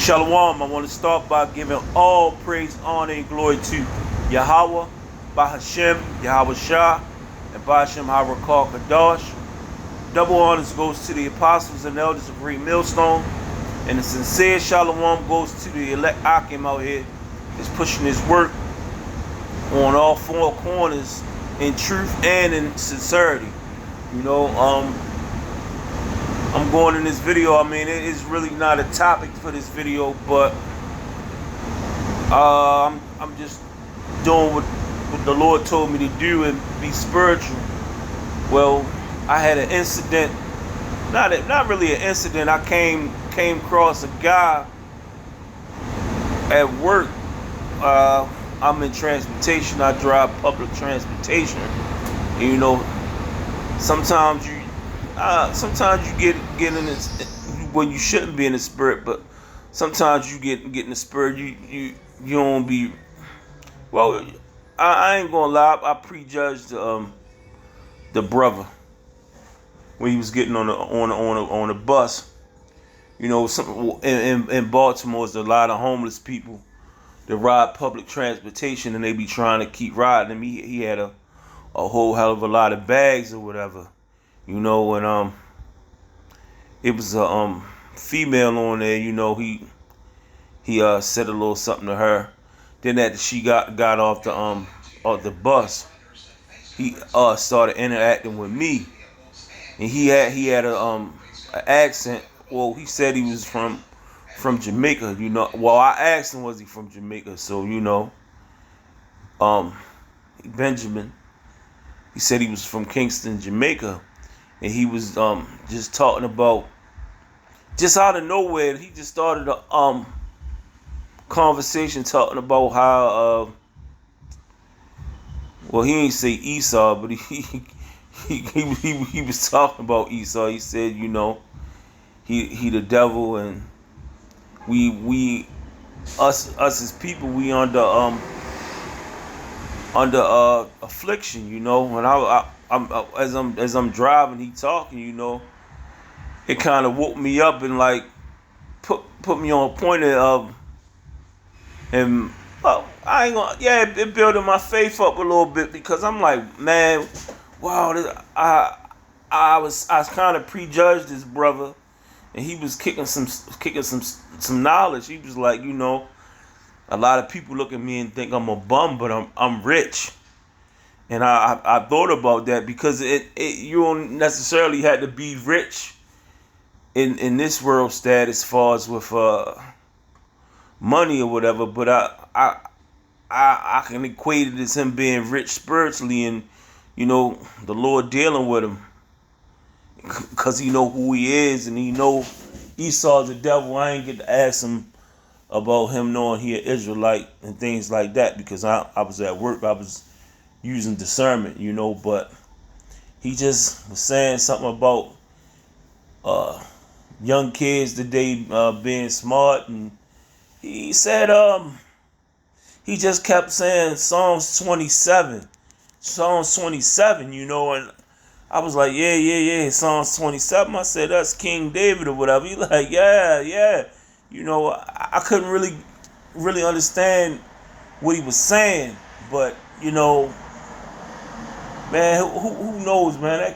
Shalom. I want to start by giving all praise, honor, and glory to Yahweh, Bahashem, Yahweh Shah, and Bahashem Harakal Kadash. Double honors goes to the apostles and elders of Great Millstone, and the sincere shalom goes to the elect Akim out here that's pushing his work on all four corners in truth and in sincerity. I'm going in this video. I mean, it is really not a topic for this video, but I'm just doing what the Lord told me to do and be spiritual. Well, I had an incident, not really an incident. I came across a guy at work. I'm in transportation. I drive public transportation. And, sometimes you get in this, well, you shouldn't be in the spirit, but sometimes you get in the spirit. You don't be. Well, I ain't gonna lie. I prejudged the brother when he was getting on a bus. In Baltimore, there's a lot of homeless people that ride public transportation, and they be trying to keep riding him. He had a whole hell of a lot of bags or whatever. And it was a female on there. He said a little something to her. Then after she got off the bus, he started interacting with me, and he had an accent. Well, he said he was from Jamaica. Well, I asked him, was he from Jamaica? So Benjamin, he said he was from Kingston, Jamaica. And he was just talking about, just out of nowhere, he just started a conversation talking about how well, he ain't say Esau, but he was talking about Esau. He said, he the devil, and we us as people, we under affliction, and as I'm driving, he talking, it kind of woke me up and like put me on a point of him. Well, I ain't gonna, it building my faith up a little bit, because I'm like, man, wow, I was kind of prejudged this brother, and he was kicking some knowledge. He was like, a lot of people look at me and think I'm a bum, but I'm rich. And I thought about that, because you don't necessarily have to be rich in this world stat as far as with money or whatever, but I can equate it as him being rich spiritually, and the Lord dealing with him, because he know who he is, and he know Esau's the devil. I ain't get to ask him about him knowing he an Israelite and things like that, because I was at work. I was using discernment, but he just was saying something about young kids today being smart, and he said he just kept saying Psalms 27, and I was like, yeah, Psalms 27. I said, that's King David or whatever. He like, yeah. I couldn't really understand what he was saying, but man, who knows, man?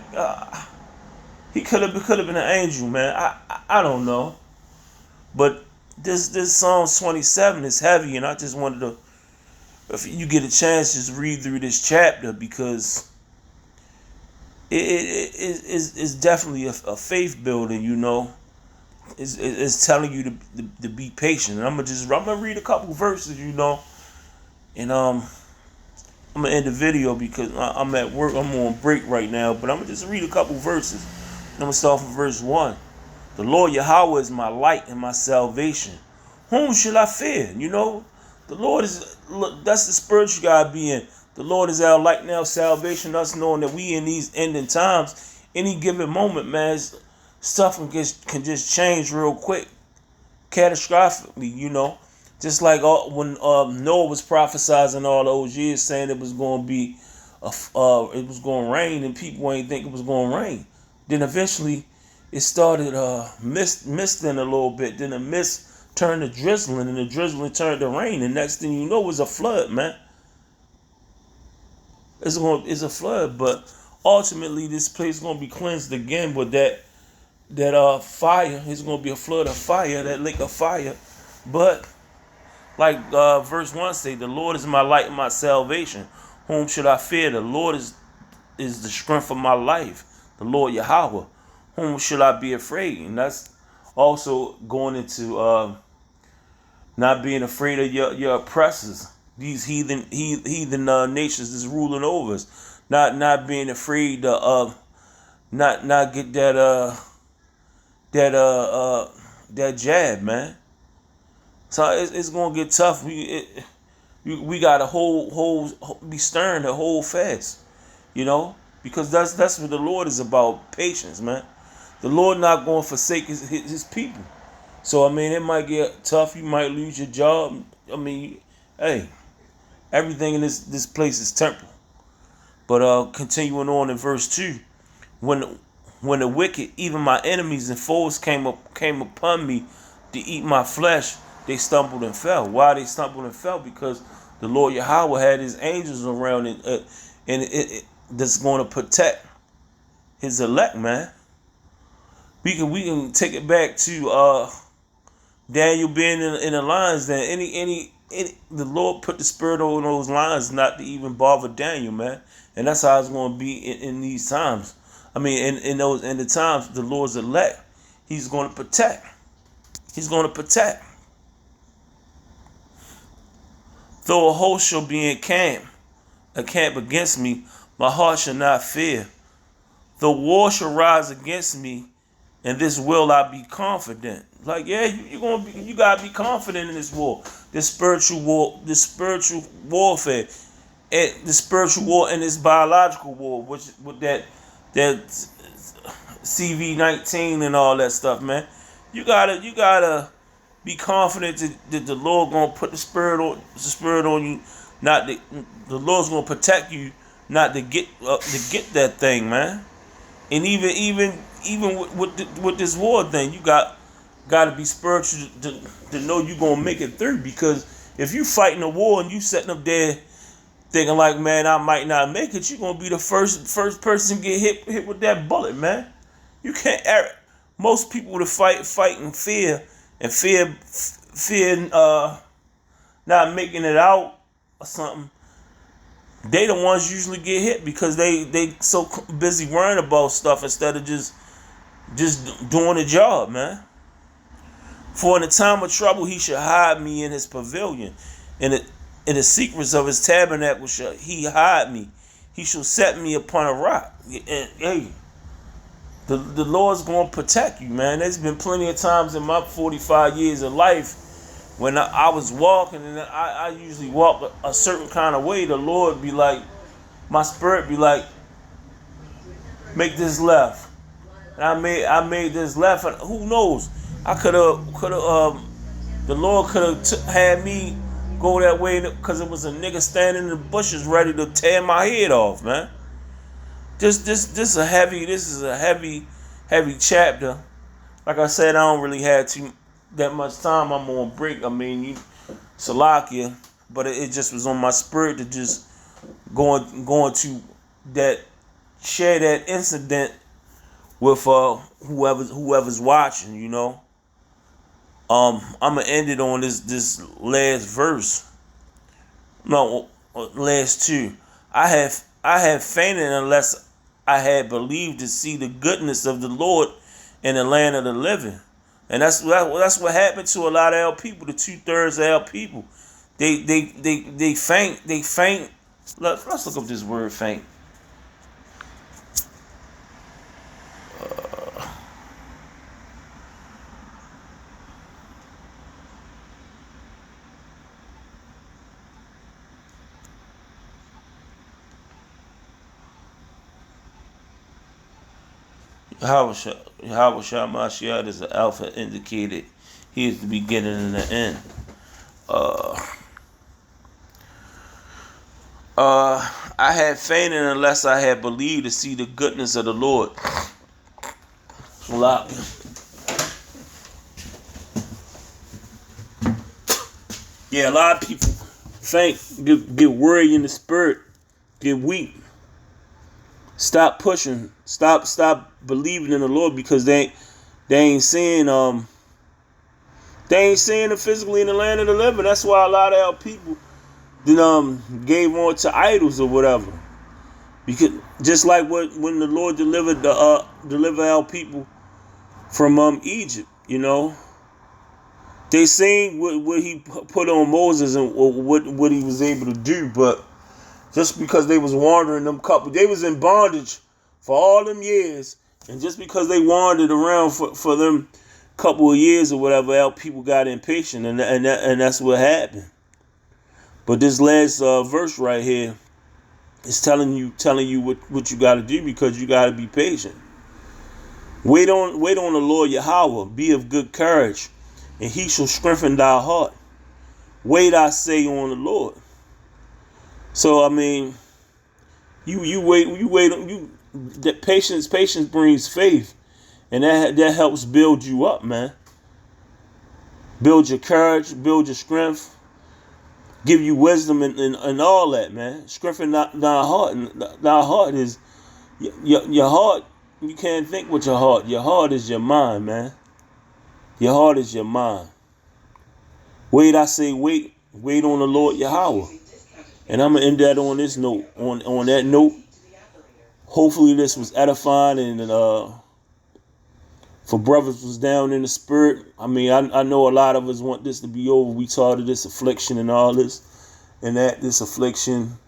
He could have been an angel, man. I don't know, but this Psalms 27 is heavy, and I just wanted to, if you get a chance, just read through this chapter, because it's definitely a faith building. It's telling you to be patient, and I'm gonna read a couple verses, and I'm gonna end the video because I'm at work. I'm on break right now, but I'm gonna just read a couple verses. I'm gonna start from verse 1. The Lord Yahweh is my light and my salvation. Whom shall I fear? The Lord that's the spiritual God being. The Lord is our light and our salvation. Us knowing that we in these ending times, any given moment, man, stuff can just change real quick, catastrophically. Just like when Noah was prophesizing all those years, saying it was going to be, it was going to rain, and people ain't think it was going to rain. Then eventually, it started misting a little bit. Then the mist turned to drizzling, and the drizzling turned to rain. And next thing you know, it's a flood, man. It's a flood, but ultimately this place is gonna be cleansed again with that fire. It's gonna be a flood of fire, that lake of fire. But like verse 1 say, the Lord is my light and my salvation. Whom should I fear? The Lord is the strength of my life. The Lord Yahweh. Whom should I be afraid? And that's also going into not being afraid of your oppressors. These heathen nations that's ruling over us. Not being afraid to not get that jab, man. So it's gonna get tough. We got to be stern to hold fast, because that's what the Lord is about. Patience, man. The Lord not going to forsake his people. So I mean, it might get tough. You might lose your job. I mean, hey, everything in this place is temporal. But continuing on in verse 2, when the wicked, even my enemies and foes, came upon me to eat my flesh, they stumbled and fell. Why they stumbled and fell? Because the Lord Yahweh had his angels around it, and that's going to protect his elect, man. We can take it back to Daniel being in the lions. That the Lord put the spirit on those lions not to even bother Daniel, man. And that's how it's going to be in these times. I mean, in the times the Lord's elect, He's going to protect. He's going to protect. Though a host shall be encamp against me, my heart shall not fear. Though war shall rise against me, in this will I be confident. Like, yeah, you gotta be confident in this war, this spiritual warfare, and the spiritual war and this biological war, which with that CV-19 and all that stuff, man. You gotta be confident that the Lord gonna put the spirit on you. Not the Lord's gonna protect you, not to get that thing, man. And even with this war thing, you got to be spiritual to know you're gonna make it through. Because if you fighting a war and you sitting up there thinking like, man, I might not make it, you're gonna be the first person to get hit with that bullet, man. You can't. Most people that fight in fear and fear not making it out or something, they the ones usually get hit because they so busy worrying about stuff instead of just doing the job, man. For in the time of trouble he shall hide me in his pavilion, in the secrets of his tabernacle shall he hide me. He shall set me upon a rock. And, hey, the Lord's going to protect you, man. There's been plenty of times in my 45 years of life when I was walking, and I usually walk a certain kind of way, the Lord be like, my spirit be like, make this left. And I made this left, and who knows? I could have the Lord could have had me go that way because it was a nigga standing in the bushes ready to tear my head off, man. This is a heavy chapter. Like I said, I don't really have that much time. I'm on break. I mean, Salakia, but it just was on my spirit to just going to that, share that incident with whoever's watching, I'm gonna end it on this last verse. No, last two. I have fainted unless I had believed to see the goodness of the Lord in the land of the living. And that's what happened to a lot of our people. The 2/3 of our people, they faint. They faint. Let's look up this word faint. Yahweh Mashiach is the Alpha indicated. He is the beginning and the end. I had fainted unless I had believed to see the goodness of the Lord. Yeah, a lot of people get worried in the spirit, get weak. Stop pushing. Stop believing in the Lord because they ain't seeing it physically in the land of the living. That's why a lot of our people then gave on to idols or whatever. Because just like when the Lord delivered our people from Egypt, they seen what he put on Moses and what he was able to do, but just because they was wandering they was in bondage for all them years, and just because they wandered around for them couple of years or whatever, our people got impatient, and that's what happened. But this last verse right here is telling you what you got to do, because you got to be patient. Wait on the Lord Yahweh. Be of good courage, and He shall strengthen thy heart. Wait, I say, on the Lord. So I mean, you wait. That patience brings faith, and that helps build you up, man. Build your courage, build your strength, give you wisdom and all that, man. Strengthen thy heart, and thy heart is your heart. You can't think with your heart. Your heart is your mind, man. Your heart is your mind. Wait, I say, wait on the Lord Yahweh. And I'm gonna end that on this note. On that note, hopefully this was edifying, and for brothers was down in the spirit. I mean, I know a lot of us want this to be over. We tired of this affliction and all this, and this affliction,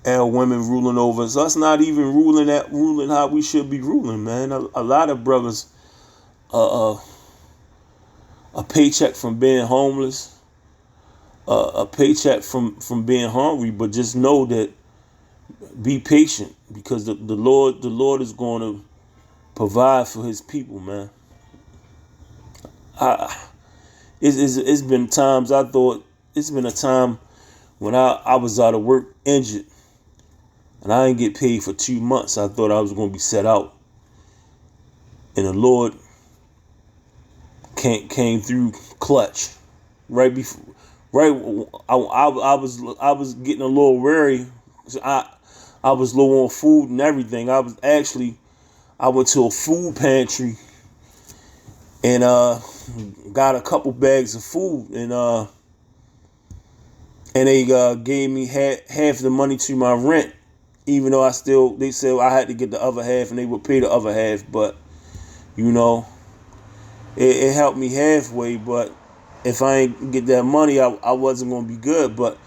and women ruling over us. Us not even ruling how we should be ruling, man. A lot of brothers, a paycheck from being homeless, a paycheck from being hungry, but just know that, be patient, because the Lord is going to provide for His people, man. It's been times I thought, it's been a time when I was out of work, injured, and I didn't get paid for 2 months. I thought I was going to be set out, and the Lord came through clutch. Right before, I was getting a little weary. So I was low on food and everything. I went to a food pantry and got a couple bags of food, and they gave me half the money to my rent, even though they said I had to get the other half and they would pay the other half. But it helped me halfway. But if I ain't get that money, I wasn't gonna be good. But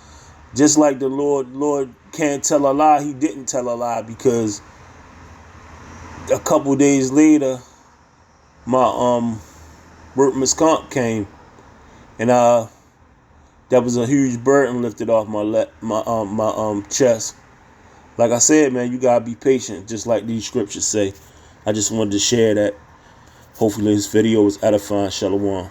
just like the Lord can't tell a lie, He didn't tell a lie, because a couple days later, my workman's comp came, and that was a huge burden lifted off my chest. Like I said, man, you gotta be patient, just like these scriptures say. I just wanted to share that. Hopefully this video was edifying. Shalom.